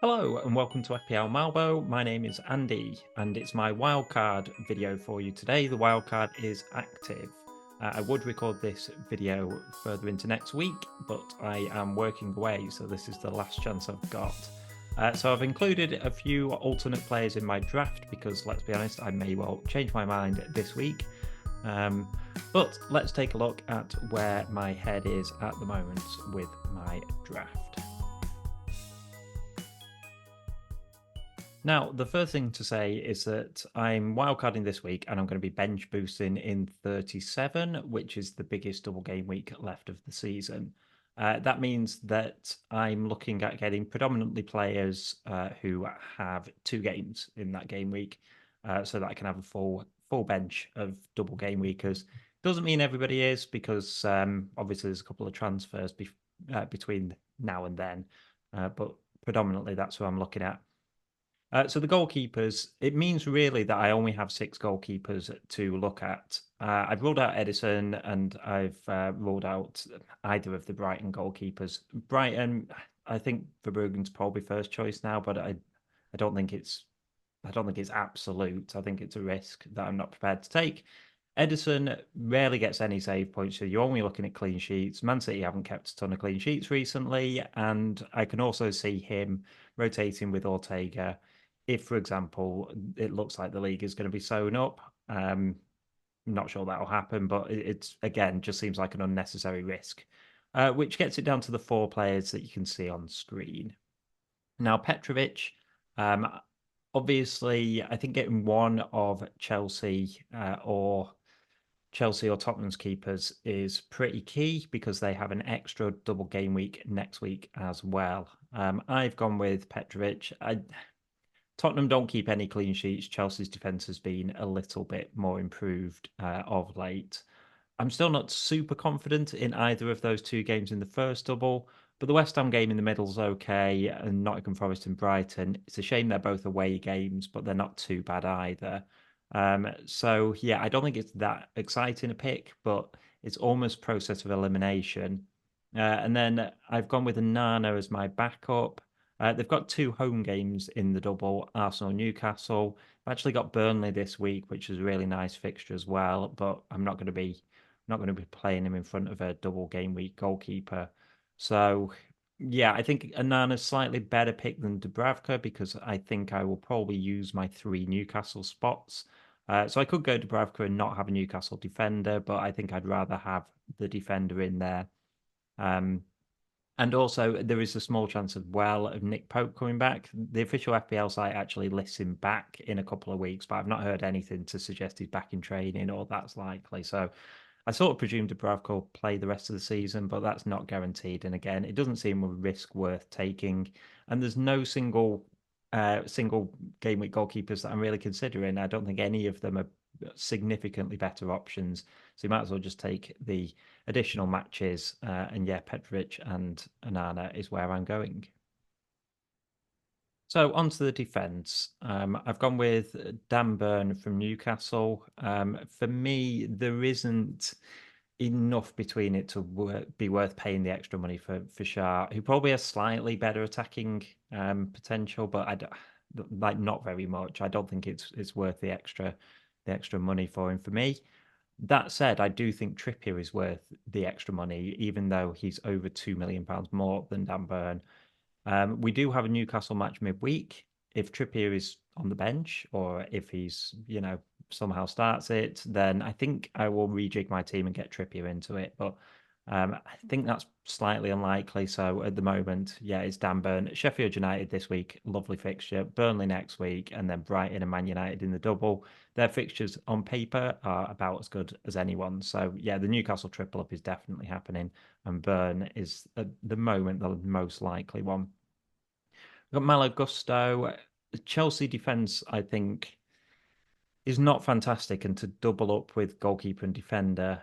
Hello and welcome to FPL Malbo. My name is Andy and it's my wildcard video for you today. The wildcard is active. I would record this video further into next week, but I am working away, so this is the last chance I've got. So I've included a few alternate players in my draft because, let's be honest, I may well change my mind this week. But let's take a look at where my head is at the moment with my draft. Now, the first thing to say is that I'm wildcarding this week and I'm going to be bench boosting in 37, which is the biggest double game week left of the season. That means that I'm looking at getting predominantly players who have 2 games in that game week, so that I can have a full bench of double game weekers. Doesn't mean everybody is because obviously there's a couple of transfers between now and then, but predominantly that's who I'm looking at. So the goalkeepers, it means really that I only have 6 goalkeepers to look at. I've ruled out Edison and I've ruled out either of the Brighton goalkeepers. Brighton, I think Verbruggen's probably first choice now, but I don't think it's absolute. I think it's a risk that I'm not prepared to take. Edison rarely gets any save points, so you're only looking at clean sheets. Man City haven't kept a ton of clean sheets recently, and I can also see him rotating with Ortega if, for example, it looks like the league is going to be sewn up. Not sure that'll happen, but it's again just seems like an unnecessary risk, which gets it down to the 4 players that you can see on screen. Now, Petrovic, obviously, I think getting one of Chelsea or Tottenham's keepers is pretty key because they have an extra double game week next week as well. I've gone with Petrovic. Tottenham don't keep any clean sheets. Chelsea's defence has been a little bit more improved of late. I'm still not super confident in either of those 2 games in the first double, but the West Ham game in the middle is okay, and Nottingham Forest and Brighton. It's a shame they're both away games, but they're not too bad either. So yeah, I don't think it's that exciting a pick, but it's almost process of elimination. And then I've gone with Nana as my backup. They've got 2 home games in the double, Arsenal, Newcastle. I've actually got Burnley this week, which is a really nice fixture as well, but I'm not going to be playing him in front of a double game week goalkeeper. So yeah, I think Anana's slightly better pick than Dubravka because I think I will probably use my 3 Newcastle spots. So I could go Dubravka and not have a Newcastle defender, but I think I'd rather have the defender in there. And also, there is a small chance as well of Nick Pope coming back. The official FPL site actually lists him back in a couple of weeks, but I've not heard anything to suggest he's back in training or that's likely. So I sort of presume Dubravka will play the rest of the season, but that's not guaranteed. And again, it doesn't seem a risk worth taking. And there's no single game week goalkeepers that I'm really considering. I don't think any of them are significantly better options. So you might as well just take the additional matches. And yeah, Petrovic and Anana is where I'm going. So onto the defence. I've gone with Dan Burn from Newcastle. For me, there isn't enough between it to be worth paying the extra money for Shah, who probably has slightly better attacking potential, but like not very much. I don't think it's worth the extra money for him for me. That said, I do think Trippier is worth the extra money, even though he's over £2 million more than Dan Burn. We do have a Newcastle match midweek. If Trippier is on the bench or if he's, somehow starts it, then I think I will rejig my team and get Trippier into it. But I think that's slightly unlikely. So at the moment, yeah, it's Dan Burn. Sheffield United this week, lovely fixture. Burnley next week, and then Brighton and Man United in the double. Their fixtures on paper are about as good as anyone. So yeah, the Newcastle triple up is definitely happening, and Burn is at the moment the most likely one. We've got Malo Gusto. The Chelsea defense, I think, is not fantastic, and to double up with goalkeeper and defender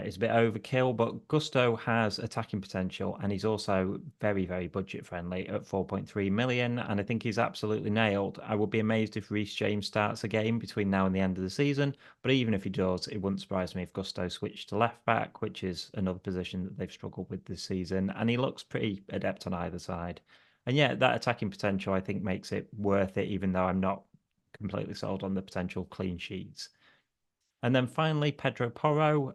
is a bit overkill. But Gusto has attacking potential, and he's also very, very budget friendly at 4.3 million. And I think he's absolutely nailed. I would be amazed if Reece James starts a game between now and the end of the season. But even if he does, it wouldn't surprise me if Gusto switched to left back, which is another position that they've struggled with this season. And he looks pretty adept on either side. And yeah, that attacking potential I think makes it worth it, even though I'm not completely sold on the potential clean sheets. And then finally, Pedro Porro.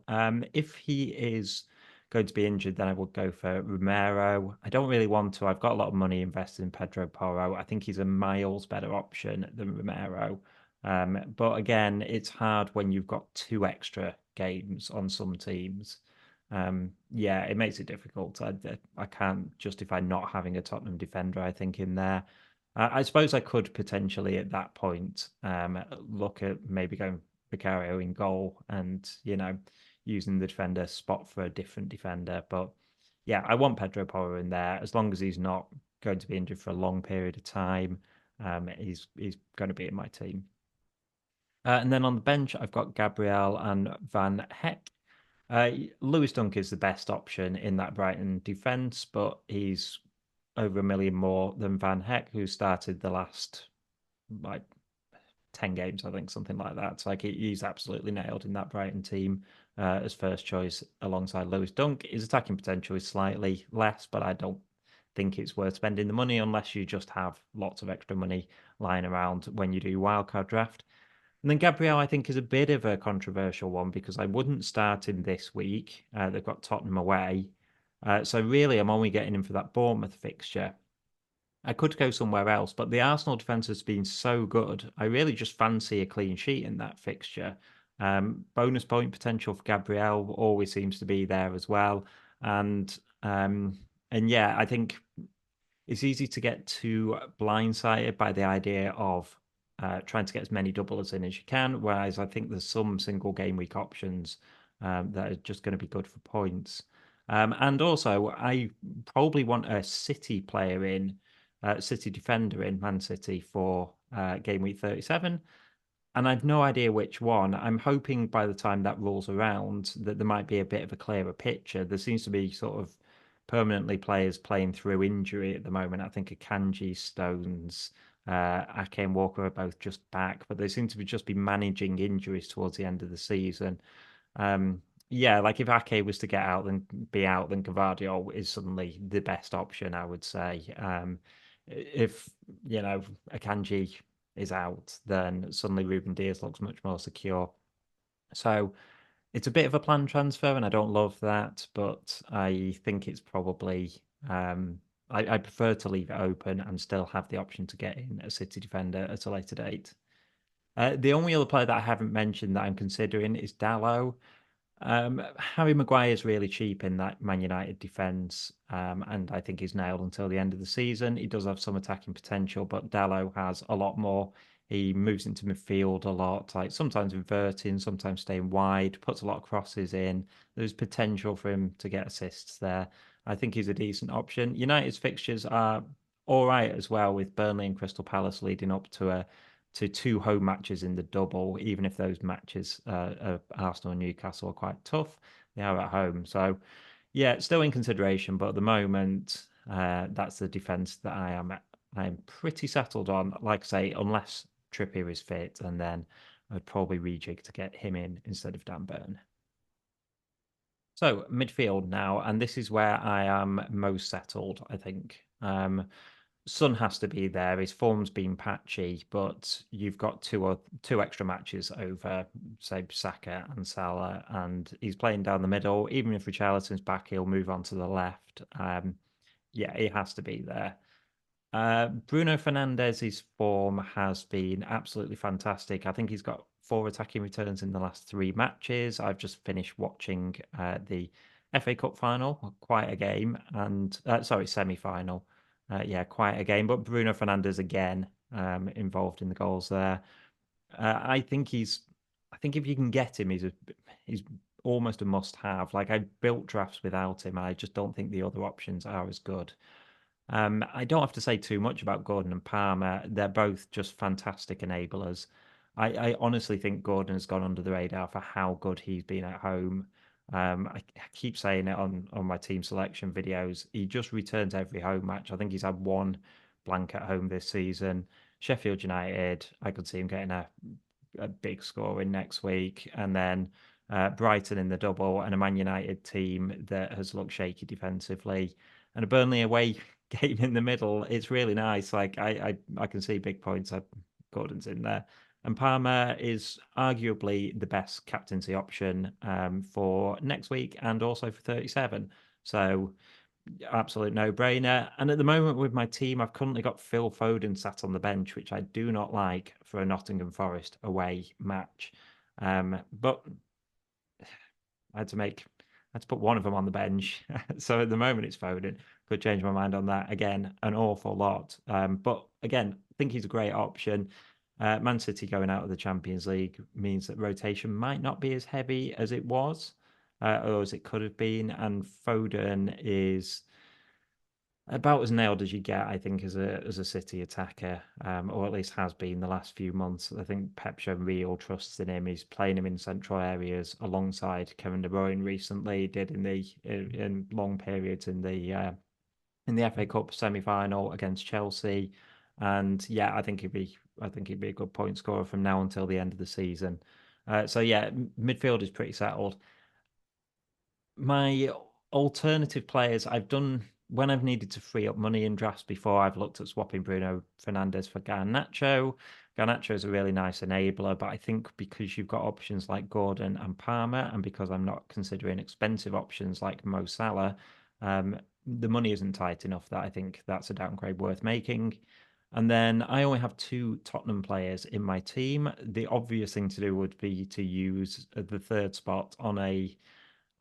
If he is going to be injured, then I would go for Romero. I don't really want to. I've got a lot of money invested in Pedro Porro. I think he's a miles better option than Romero. But again, it's hard when you've got 2 extra games on some teams. Yeah, it makes it difficult. I can't justify not having a Tottenham defender, I think, in there. I suppose I could potentially at that point look at maybe going Vicario in goal and, using the defender spot for a different defender. But yeah, I want Pedro Porro in there as long as he's not going to be injured for a long period of time. He's going to be in my team. And then on the bench, I've got Gabriel and Van Heck. Lewis Dunk is the best option in that Brighton defence, but he's over 1 million more than Van Heck, who started the last like 10 games, I think, something like that. It's like he's absolutely nailed in that Brighton team as first choice alongside Lewis Dunk. His attacking potential is slightly less, but I don't think it's worth spending the money unless you just have lots of extra money lying around when you do wildcard draft. And then Gabriel, I think, is a bit of a controversial one because I wouldn't start him this week. They've got Tottenham away. So really, I'm only getting him for that Bournemouth fixture. I could go somewhere else, but the Arsenal defence has been so good. I really just fancy a clean sheet in that fixture. Bonus point potential for Gabriel always seems to be there as well. And yeah, I think it's easy to get too blindsided by the idea of trying to get as many doubles in as you can. Whereas I think there's some single game week options that are just going to be good for points. And also, I probably want a City player in, City defender in Man City for game week 37. And I've no idea which one. I'm hoping by the time that rolls around that there might be a bit of a clearer picture. There seems to be sort of permanently players playing through injury at the moment. I think Akanji, Stones, Ake and Walker are both just back, but they seem to just be managing injuries towards the end of the season. Yeah, like if Ake was to get out and be out, then Cavadio is suddenly the best option, I would say. If Akanji is out, then suddenly Ruben Diaz looks much more secure. So it's a bit of a planned transfer, and I don't love that, but I think it's probably I prefer to leave it open and still have the option to get in a City defender at a later date. The only other player that I haven't mentioned that I'm considering is Dallo. Harry Maguire is really cheap in that Man United defence, and I think he's nailed until the end of the season. He does have some attacking potential, but Dallo has a lot more. He moves into midfield a lot, like sometimes inverting, sometimes staying wide, puts a lot of crosses in. There's potential for him to get assists there. I think he's a decent option. United's fixtures are all right as well, with Burnley and Crystal Palace leading up to 2 home matches in the double, even if those matches Arsenal and Newcastle are quite tough. They are at home. So, yeah, still in consideration, but at the moment, that's the defence that I'm pretty settled on. Like I say, unless Trippier is fit, and then I'd probably rejig to get him in instead of Dan Burn. So midfield now, and this is where I am most settled, I think. Son has to be there. His form's been patchy, but you've got two extra matches over, say, Saka and Salah, and he's playing down the middle. Even if Richarlison's back, he'll move on to the left. Yeah, he has to be there. Bruno Fernandes's form has been absolutely fantastic. I think he's got 4 attacking returns in the last 3 matches. I've just finished watching the FA Cup final, quite a game, and sorry, semi-final. Yeah, quite a game. But Bruno Fernandes again involved in the goals there. I think if you can get him, he's almost a must-have. Like I built drafts without him, and I just don't think the other options are as good. I don't have to say too much about Gordon and Palmer. They're both just fantastic enablers. I honestly think Gordon has gone under the radar for how good he's been at home. I keep saying it on my team selection videos. He just returns every home match. I think he's had 1 blank at home this season. Sheffield United, I could see him getting a big score in next week. And then Brighton in the double, and a Man United team that has looked shaky defensively. And a Burnley away game in the middle. It's really nice. Like I can see big points. Gordon's in there. And Palmer is arguably the best captaincy option for next week and also for 37. So absolute no-brainer. And at the moment with my team, I've currently got Phil Foden sat on the bench, which I do not like for a Nottingham Forest away match. But I had to put one of them on the bench. So at the moment it's Foden. Could change my mind on that again, an awful lot. But again, I think he's a great option. Man City going out of the Champions League means that rotation might not be as heavy as it was, or as it could have been. And Foden is about as nailed as you get, I think, as a City attacker, or at least has been the last few months. I think Pep showed real trust in him. He's playing him in central areas alongside Kevin De Bruyne recently. Did in long periods in the FA Cup semi-final against Chelsea, and yeah, I think he'd be a good point scorer from now until the end of the season. So yeah, midfield is pretty settled. My alternative players, I've done when I've needed to free up money in drafts before, I've looked at swapping Bruno Fernandes for Garnacho. Garnacho is a really nice enabler, but I think because you've got options like Gordon and Palmer, and because I'm not considering expensive options like Mo Salah, the money isn't tight enough that I think that's a downgrade worth making. And then I only have two Tottenham players in my team. The obvious thing to do would be to use the third spot on a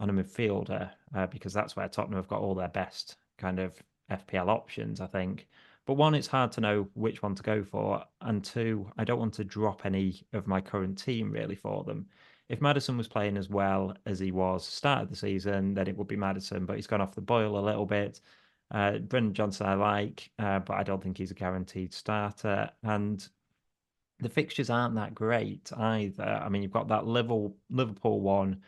midfielder because that's where Tottenham have got all their best kind of FPL options, I think. But one, it's hard to know which one to go for, and two, I don't want to drop any of my current team really for them. If Madison was playing as well as he was start of the season, then it would be Madison, but he's gone off the boil a little bit. Brendan Johnson I like, but I don't think he's a guaranteed starter. And the fixtures aren't that great either. I mean, you've got that Liverpool one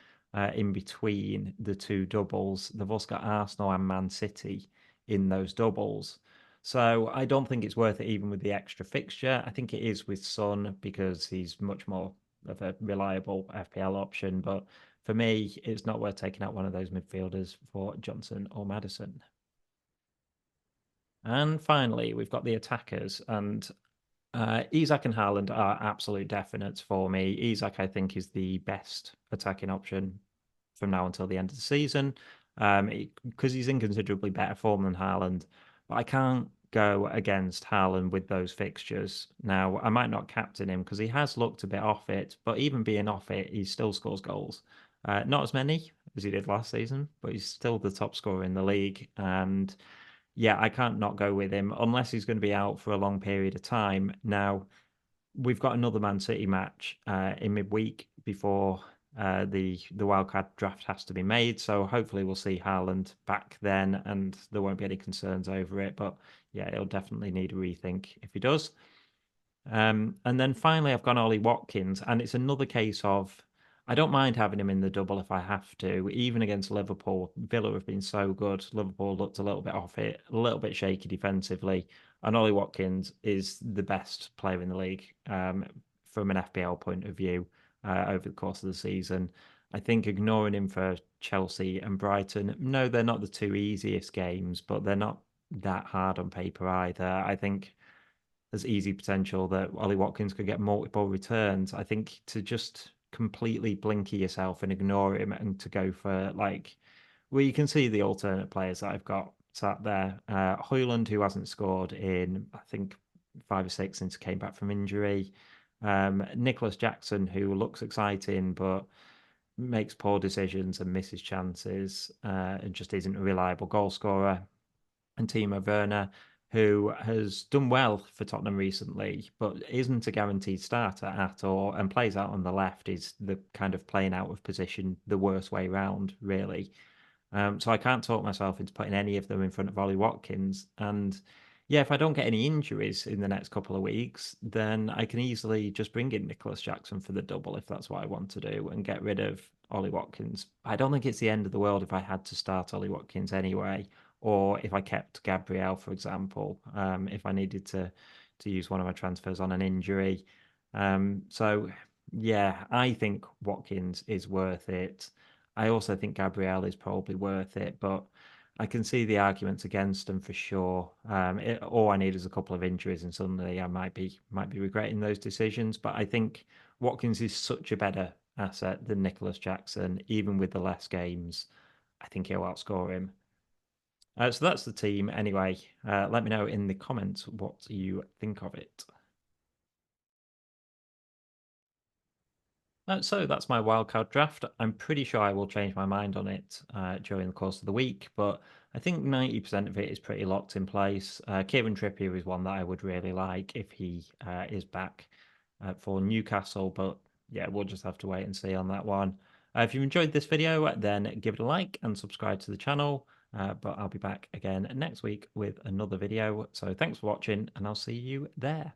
in between the two doubles. They've also got Arsenal and Man City in those doubles. So I don't think it's worth it even with the extra fixture. I think it is with Son because he's much more of a reliable FPL option. But for me, it's not worth taking out one of those midfielders for Johnson or Madison. And finally, we've got the attackers, and Isak and Haaland are absolute definites for me. Isak, I think, is the best attacking option from now until the end of the season, because he's in considerably better form than Haaland. But I can't go against Haaland with those fixtures. Now, I might not captain him because he has looked a bit off it, but even being off it, he still scores goals. Not as many as he did last season, but he's still the top scorer in the league. And yeah, I can't not go with him unless he's going to be out for a long period of time. Now, we've got another Man City match in midweek before the wildcard draft has to be made. So hopefully we'll see Haaland back then, and there won't be any concerns over it. But yeah, it'll definitely need a rethink if he does. And then finally, I've gone Ollie Watkins, and it's another case of I don't mind having him in the double if I have to, even against Liverpool. Villa have been so good. Liverpool looked a little bit off it, a little bit shaky defensively, and Ollie Watkins is the best player in the league from an FPL point of view over the course of the season. I think ignoring him for Chelsea and Brighton, no, they're not the two easiest games, but they're not that hard on paper either. I think there's easy potential that Ollie Watkins could get multiple returns. I think to just completely blinky yourself and ignore him and to go for like, well, you can see the alternate players that I've got sat there. Højlund, who hasn't scored in, I think, 5 or 6 since he came back from injury. Nicholas Jackson, who looks exciting, but makes poor decisions and misses chances and just isn't a reliable goal scorer. And Timo Werner, who has done well for Tottenham recently, but isn't a guaranteed starter at all, and plays out on the left is the kind of playing out of position the worst way round, really. So I can't talk myself into putting any of them in front of Ollie Watkins. And yeah, if I don't get any injuries in the next couple of weeks, then I can easily just bring in Nicholas Jackson for the double if that's what I want to do and get rid of Ollie Watkins. I don't think it's the end of the world if I had to start Ollie Watkins anyway, or if I kept Gabriel, for example, if I needed to use one of my transfers on an injury. So yeah, I think Watkins is worth it. I also think Gabriel is probably worth it, but I can see the arguments against him for sure. All I need is a couple of injuries, and suddenly I might be regretting those decisions. But I think Watkins is such a better asset than Nicholas Jackson, even with the less games. I think he'll outscore him. So that's the team. Anyway, let me know in the comments what you think of it. So that's my wildcard draft. I'm pretty sure I will change my mind on it during the course of the week, but I think 90% of it is pretty locked in place. Kieran Trippier is one that I would really like if he is back for Newcastle, but yeah, we'll just have to wait and see on that one. If you enjoyed this video, then give it a like and subscribe to the channel. But I'll be back again next week with another video. So thanks for watching, and I'll see you there.